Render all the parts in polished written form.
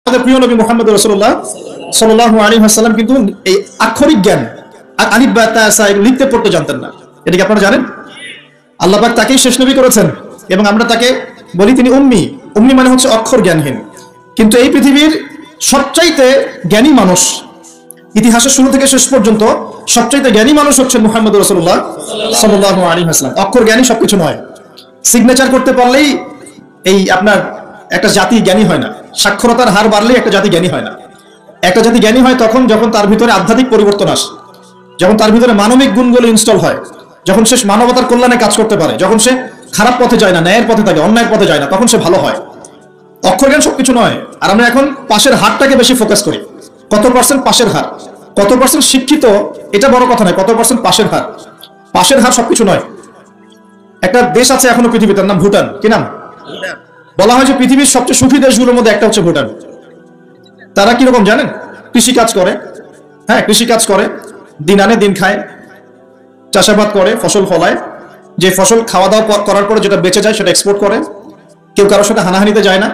আমাদের প্রিয় নবী মুহাম্মদ রাসূলুল্লাহ সাল্লাল্লাহু আলাইহি ওয়াসাল্লাম কিন্তু এই আক্ষরিক জ্ঞান আলিফ বা তা সা লিখতে পড়তে জানতেন না। এটা কি আপনারা জানেন? আল্লাহ পাক তাকেই শেষ নবী করেছেন এবং আমরা তাকে বলি তিনি উম্মি। উম্মি মানে হচ্ছে অক্ষর জ্ঞানহীন। কিন্তু এই পৃথিবীর সবচাইতে জ্ঞানী মানুষ, ইতিহাসের শুরু থেকে শেষ পর্যন্ত সবচাইতে জ্ঞানী মানুষ হচ্ছেন মুহাম্মদ রাসূলুল্লাহ সাল্লাল্লাহু আলাইহি ওয়াসাল্লাম। অক্ষর জ্ঞানী সবকিছু নয়। সিগনেচার করতে পারলেই এই আপনার একটা জাতি জ্ঞানী হয় না। সাক্ষরতার হার বাড়লেই একটা জাতি জ্ঞানী হয় না। একটা জাতি জ্ঞানী হয় তখন যখন তার ভিতরে আধ্যাত্মিক পরিবর্তন আসে, যখন তার ভিতরে মানবিক গুণগুলো ইনস্টল হয়, যখন সে মানবতার কল্যাণে কাজ করতে পারে, যখন সে খারাপ পথে যায় না, ন্যায়ের পথে থাকে, অন্যায়ের পথে যায় না, তখন সে ভালো হয়। অক্ষর জ্ঞান সবকিছু নয়। আর আমরা এখন পাশের হারটাকে বেশি ফোকাস করি। কত পার্সেন্ট পাশের হার, কত পার্সেন্ট শিক্ষিত, এটা বড় কথা নয়, কত পার্সেন্ট পাশের হার। পাশের হার সবকিছু নয়। একটা দেশ আছে এখনো পৃথিবীতে, নাম ভুটান। কি নাম? বলা হয় যে পৃথিবীর সবচেয়ে সুখী দেশগুলোর মধ্যে একটা হচ্ছে ভুটান। তারা কিরকম জানেন? কৃষি কাজ করে। হ্যাঁ, কৃষি কাজ করে, দিন আনে দিন খায়, চাষাবাদ করে, ফসল ফলায়। যে ফসল খাওয়া দাওয়া করার পরে যেটা বেঁচে যায় সেটা এক্সপোর্ট করে। কেউ কারোর সাথে হানাহানিতে যায় না।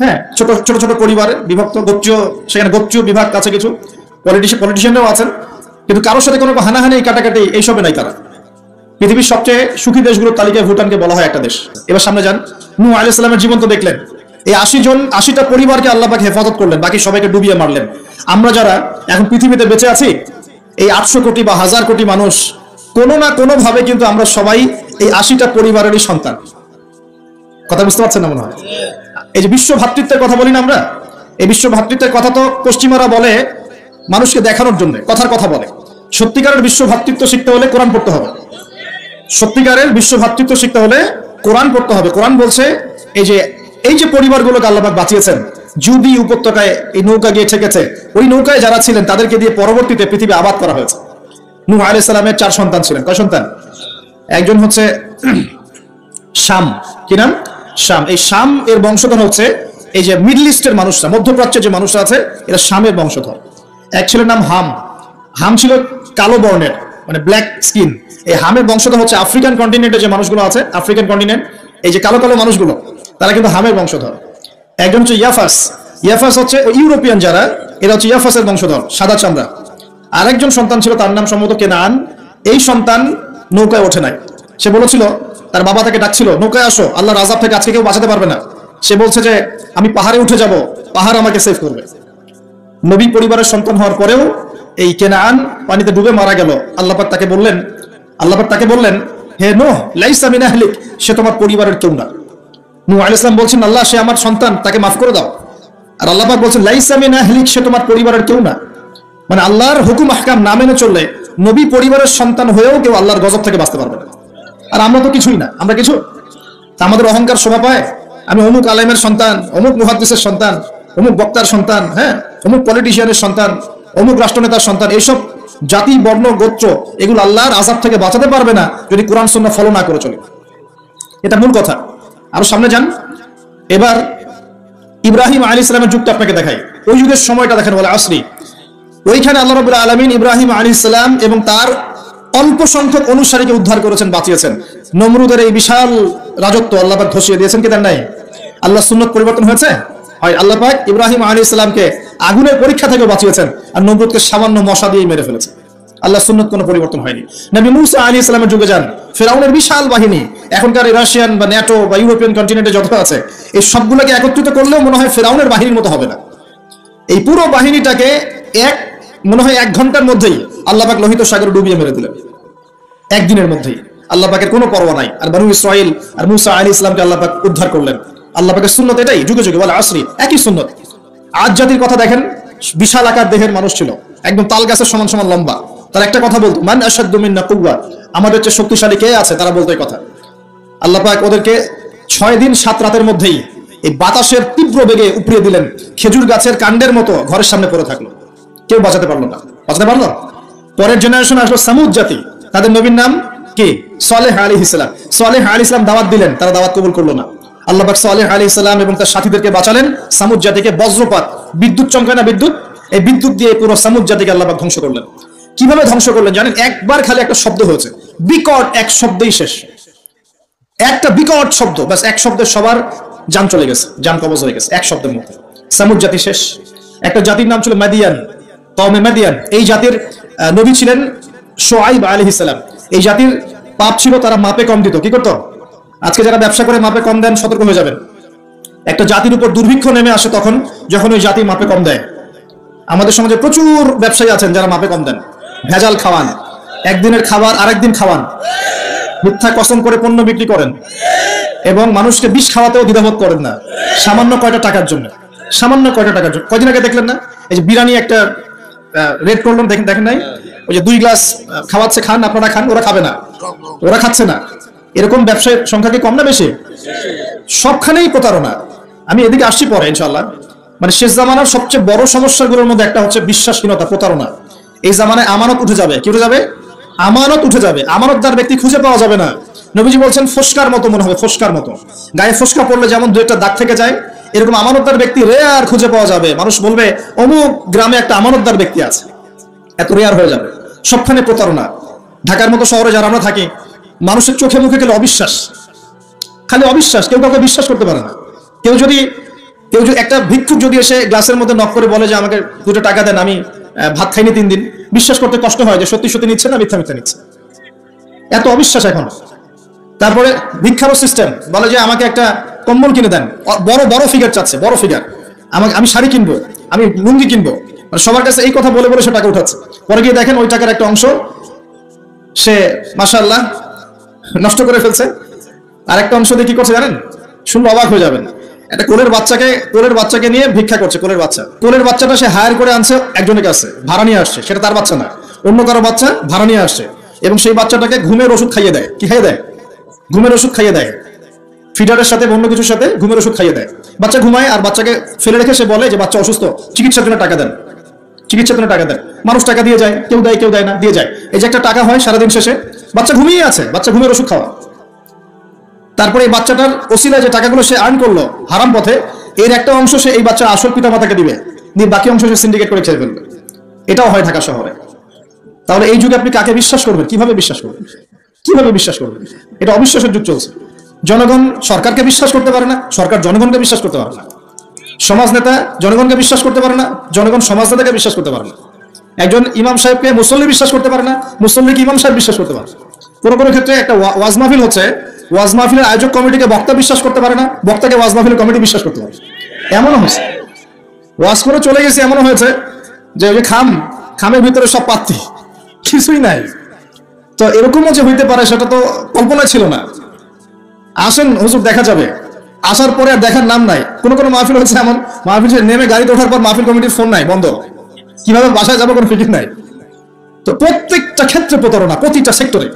হ্যাঁ, ছোট ছোট ছোট পরিবারে বিভক্ত, গোত্রীয়, সেখানে গোত্রীয় বিভাগ কাছে কিছু পলিটিশিয়ানরাও আছেন, কিন্তু কারোর সাথে কোনো হানাহানি কাটাকাটি এইসবে নাই তারা। পৃথিবীর সবচেয়ে সুখী দেশগুলোর তালিকায় ভুটানকে বলা হয় একটা দেশ। এবার সামনে যান, নূহ আলাইহিস সালামের জীবন তো দেখলেন। এই 80টা পরিবারকে আল্লাহ পাক হেফাজত করলেন, বাকি সবাইকে ডুবিয়ে মারলেন। আমরা যারা এখন পৃথিবীতে বেঁচে আছি, এই 800 কোটি বা 1000 কোটি মানুষ, কোনো না কোনো ভাবে কিন্তু আমরা সবাই এই 80টা পরিবারেরই সন্তান। কথা বুঝতে পারছেন না মনে হয়? এই যে বিশ্ব ভ্রাতৃত্বের কথা বলি না আমরা, এই বিশ্ব ভ্রাতৃত্বের কথা তো পশ্চিমারা বলে মানুষকে দেখানোর জন্য, কথার কথা বলে। সত্যিকারের বিশ্ব ভ্রাতৃত্ব শিখতে হলে কোরআন পড়তে হবে। সত্যিকারের বিশ্ব ভ্রাতৃত্ব শিখতে হলে কোরআন পড়তে হবে। কোরআন বলছে এই যে পরিবারগুলোকে আল্লাহ পাক বাঁচিয়েছেন, জুদি উপত্যকায় এই নৌকা গিয়ে ঠেকেছে, ওই নৌকায় যারা ছিলেন তাদেরকে দিয়ে পরবর্তীতে পৃথিবী আবাদ করা হয়েছে। নূহ আলাইহিস সালামের 4 সন্তান ছিলেন। কয় সন্তান? একজন হচ্ছে শাম। কি নাম? শাম। এই শাম এর বংশধর হচ্ছে এই যে মিডল ইস্টের মানুষরা, মধ্যপ্রাচ্যের যে মানুষরা আছে, এরা শামের বংশধর। এক ছেলের নাম হাম। হাম ছিল কালো বর্ণের, মানে ব্ল্যাক স্কিন। এই হামের বংশধর হচ্ছে আফ্রিকান কন্টিনেন্টে যে মানুষগুলো আছে, আফ্রিকান কন্টিনেন্ট, এই যে কালো কালো মানুষগুলো, তারা কিন্তু হামের বংশধর। একজন হচ্ছে ইয়াফাস। ইয়াফাস হচ্ছে ইউরোপিয়ান যারা, এরা হচ্ছে ইয়াফাসের বংশধর, সাদা চামড়া। আরেকজন সন্তান ছিল, তার নাম সম্ভবত কেনান। এই সন্তান নৌকায় ওঠে নাই। সে বলেছিল, তার বাবা তাকে ডাকছিল, নৌকায় আসো, আল্লাহর আযাব থেকে আজকে কেউ বাঁচাতে পারবে না। সে বলছে যে আমি পাহাড়ে উঠে যাব, পাহাড় আমাকে সেভ করবে। নবী পরিবারের সন্তান হওয়ার পরেও এই কেনান পানিতে ডুবে মারা গেল। আল্লাহ পাক তাকে বললেন, হে নূহ, লাইসা মিন আহলিক, সে তোমার পরিবারের কেউ না। নূহ আলাইহিস সালাম বলছেন, আল্লাহ, সে আমার সন্তান, তাকে মাফ করে দাও। আর আল্লাহ পাক বলছেন, লাইসা মিন আহলিক, সে তোমার পরিবারের কেউ না। মানে আল্লাহর হুকুম আহকাম না মেনে চললে নবী পরিবারের সন্তান হয়েও কেউ আল্লাহর গজব থেকে বাঁচতে পারবে না। আর আমরা তো কিছুই না, আমরা কিছু। আমাদের অহংকার শোভা পায়, আমি অমুক আলেমের সন্তান, অমুক মুহাদ্দিসের সন্তান, অমুক বক্তার সন্তান, হ্যাঁ, অমুক পলিটিশিয়ানের সন্তান, অমুক রাষ্ট্রনেতার সন্তান। এইসব জাতি, বর্ণ, গোত্র, এগুলো আল্লাহর আযাব থেকে বাঁচাতে পারবে না যদি কোরআন সুন্নাহ ফলো না করে চলে। এটা মূল কথা। আরো সামনে যান। এবার ইব্রাহিম আলাইহিস সালামের যুগটা আপনাকে দেখাই। ওই যুগের সময়টা দেখেন, বলে আসরি। ওইখানে আল্লাহ রাব্বুল আলামিন ইব্রাহিম আলাইহিস সালাম এবং তার অল্প সংখ্যক অনুসারীকে উদ্ধার করেছেন, বাঁচিয়েছেন। নমরুদের এই বিশাল রাজত্ব আল্লাহ পাক ধসিয়ে দিয়েছেন। কি তার নাই? আল্লাহ সুন্নাত পরিবর্তন হয়েছে? হয়। আল্লাহ পাক ইব্রাহিম আলাইহিস সালামকে আগুনের পরীক্ষা থেকে বাঁচিয়েছেন, আর নমরুদকে সামান্য মশা দিয়ে মেরে ফেলেছে। আল্লাহ সুন্নাত কোনো পরিবর্তন হয়নি। নবী মূসা আলাইহিস সালামের যুগে যান, ফিরআউনের বিশাল বাহিনী, এখনকার রাশিয়ান বা ন্যাটো বা ইউরোপিয়ান কন্টিনেন্টে যত আছে, এই সবগুলোকে একত্রিত করলেও মনে হয় ফিরআউনের বাহিনীর মতো হবে না। এই পুরো বাহিনীটাকে মনে হয় 1 ঘন্টার মধ্যেই আল্লাহ পাক লোহিত সাগরে ডুবিয়ে মেরে দিলেন। একদিনের মধ্যেই। আল্লাহ পাকের কোনো পরোয়া নাই। আর বনু ইসরাইল আর মূসা আলাইহিস সালামকে আল্লাহ পাক উদ্ধার করলেন। আল্লাহ পাকের সুন্নাত এটাই, যুগে যুগে, বলে আসরি, একই সুন্নাত। আজ জাতির কথা দেখেন, বিশাল আকার দেহের মানুষ ছিল, একদম তাল গাছের সমান সমান লম্বা। তারা একটা কথা বলতো, মান আশাদ্দু মিন্না কুওয়া, আমাদের চেয়ে শক্তিশালী কে আছে, তারা বলতো এই কথা। আল্লাহ পাক ওদেরকে 6 দিন 7 রাতের মধ্যেই এই বাতাসের তীব্র বেগে উপড়িয়ে দিলেন। খেজুর গাছের কাণ্ডের মতো ঘরের সামনে পড়ে থাকলো। কেউ বাঁচাতে পারলো না। বাঁচাতে পারলো? পরের জেনারেশন আসলো সামুদ জাতি। তাদের নবীর নাম কি? সালেহ আলাইহিস সালাম। সালেহ আলাইহিস সালাম দাওয়াত দিলেন, তারা দাওয়াত কবুল করলো না। আল্লাহ পাক সালেহ আলাইহিস সালাম এবং তার সাথীদেরকে বাঁচালেন। সামুদ জাতিকে বজ্রপাত, বিদ্যুৎ চমকায় না, বিদ্যুৎ, এই বিদ্যুৎ দিয়ে পুরো সামুদ জাতিকে আল্লাহ পাক ধ্বংস করলেন। কিভাবে ধ্বংস করলেন জানেন? একবার খালি একটা শব্দ হয়েছে, বিকট এক শব্দেই শেষ। একটা বিকট শব্দ, ব্যাস এক শব্দে সবার জান চলে গেছে, জান কবজ হয়ে গেছে এক শব্দের মধ্যে। সামুদ জাতি শেষ। একটা জাতির নাম ছিল মাদিয়ান, কওমে মাদিয়ান। এই জাতির নবী ছিলেন শুআইব আলাইহিস সালাম। এই জাতির পাপ ছিল তারা মাপে কম দিত। কি করতো? আজকে যারা ব্যবসা করে মাপে কম দেন, সতর্ক হয়ে যাবেন। একটা জাতির উপর দুর্ভিক্ষ নেমে আসে তখন যখন ওই জাতি মাপে কম দেয়। আমাদের সমাজে প্রচুর ব্যবসায়ী আছেন যারা মাপে কম দেন, ভেজাল খাওয়ান, একদিনের খাবার আরেকদিন খাওয়ান, মিথ্যা কসম করে পণ্য বিক্রি করেন এবং মানুষকে বিষ খাওয়াতেও দ্বিধাবোধ করেন না, সামান্য কয়টা টাকার জন্য। সামান্য কয়টা টাকার জন্য। কয়দিন আগে দেখলেন না, এই যে বিরিয়ানি একটা রেড করলাম, দেখেন নাই? ওই যে 2 গ্লাস খাওয়াচ্ছে, খান আপনারা খান, ওরা খাবে না, ওরা খাচ্ছে না। এরকম ব্যবসায়ের সংখ্যা কি কম না বেশি? সবখানেই প্রতারণা। আমি এদিকে আসছি পরে ইনশাআল্লাহ। মানে শেষ জামানার সবচেয়ে বড় সমস্যাগুলোর মধ্যে একটা হচ্ছে বিশ্বাসহীনতা, প্রতারণা। এই জামানায় আমানত উঠে যাবে। কি উঠে যাবে? আমানত উঠে যাবে। আমানতদার ব্যক্তি খুঁজে পাওয়া যাবে না। নবীজি বলছেন ফোস্কার মতো মনে হবে, ফোস্কার মতো। গায়ে ফোস্কা পড়লে যেমন 2-1টা দাগ থেকে যায়, এরকম আমানতদার ব্যক্তি রেয়ার খুঁজে পাওয়া যাবে। মানুষ বলবে অমুক গ্রামে একটা আমানতদার ব্যক্তি আছে, এত রেয়ার হয়ে যাবে। সবখানে প্রতারণা। ঢাকার মতো শহরে যারা আমরা থাকি, মানুষের চোখে মুখে গেলে অবিশ্বাস, খালি অবিশ্বাস। কেউ কাউকে বিশ্বাস করতে পারে না। কেউ যদি একটা ভিক্ষুক যদি এসে গ্লাসের মধ্যে নক করে বলে যে আমাকে 2টা টাকা দেন, আমি ভাত খাইনি 3 দিন, বিশ্বাস করতে কষ্ট হয় যে সত্যি সত্যি নিচ্ছে না মিথ্যা মিথ্যা নিচ্ছে। এত অবিশ্বাস এখন। তারপরে ভিক্ষারও সিস্টেম, বলে যে আমাকে একটা কম্বল কিনে দেন, বড় বড় ফিগার চাচ্ছে, বড় ফিগার। আমি শাড়ি কিনবো, আমি লুঙ্গি কিনবো। মানে সবার কাছে এই কথা বলে বলে সে টাকা উঠাচ্ছে। পরে গিয়ে দেখেন ওই টাকার একটা অংশ সে মাশাআল্লাহ নষ্ট করে ফেলছে, আর একটা অংশ দিয়ে কি করছে জানেন? শুনলে অবাক হয়ে যাবেন। একটা কোলের বাচ্চাকে নিয়ে ভিক্ষা করছে। কোলের বাচ্চাটা সে হায়ার করে আনছে একজনের কাছে, ভাড়া নিয়ে আসছে। সেটা তার বাচ্চা না, অন্য কারো বাচ্চা ভাড়া নিয়ে আসছে। এবং সেই বাচ্চাটাকে ঘুমের ওষুধ খাইয়ে দেয়। কি খাইয়ে দেয়? ঘুমের ওষুধ খাইয়ে দেয়। ফিডারের সাথে অন্য কিছুর সাথে ঘুমের ওষুধ খাইয়ে দেয়। বাচ্চা ঘুমায় আর বাচ্চাকে ফেলে রেখে সে বলে যে বাচ্চা অসুস্থ, চিকিৎসার জন্য টাকা দেন, চিকিৎসার জন্য টাকা দেন। মানুষ টাকা দিয়ে যায়, কেউ দেয় না, দিয়ে যায়। এই যে একটা টাকা হয় সারাদিন শেষে, বাচ্চা ঘুমিয়ে আছে, বাচ্চা ঘুমের ওষুধ খাওয়া। তারপরে এই বাচ্চাটার ওসিলায় যে টাকাগুলো সে আর্ন করলো হারাম পথে, এর একটা অংশ সে এই বাচ্চার আসল পিতা মাতাকে দিবে, দিয়ে বাকি অংশ সে সিন্ডিকেট করে খেয়ে ফেলবে। এটাও হয় ঢাকা শহরে। তাহলে এই যুগে আপনি কাকে বিশ্বাস করবেন? কিভাবে বিশ্বাস করবেন? এটা অবিশ্বাসের যুগ চলছে। জনগণ সরকারকে বিশ্বাস করতে পারে না, সরকার জনগণকে বিশ্বাস করতে পারে না। সমাজ নেতা জনগণকে বিশ্বাস করতে পারে না, জনগণ সমাজ নেতাকে বিশ্বাস করতে পারে না। একজন ইমাম সাহেবকে মুসল্লি বিশ্বাস করতে পারে না, মুসল্লিকে ইমাম সাহেব বিশ্বাস করতে পারে। কোনো ক্ষেত্রে একটা ওয়াজ মাহফিল হচ্ছে, ওয়াজ মাহফিলের আয়োজক কমিটিকে বক্তা বিশ্বাস করতে পারে না, বক্তাকে ওয়াজ মাহফিলের কমিটি বিশ্বাস করতে পারে। এমনও হয়েছে, ওয়াজ করে চলে গেছে, এমনও হয়েছে যে ওই খামের ভিতরে সব পাত্তি, কিছুই নাই। তো এরকমও যে হইতে পারে সেটা তো কল্পনা ছিল না। আসেন হুজুর দেখা যাবে, আসার পরে আর দেখার নাম নাই। কোনো মাহফিল হচ্ছে এমন, মাহফিল নেমে গাড়িতে ওঠার পর মাহফিল কমিটির ফোন নাই, বন্ধ, কিভাবে বাসায় যাবো কোনো ফিকির নাই। তো প্রত্যেকটা ক্ষেত্রে প্রতারণা, প্রতিটা সেক্টরে।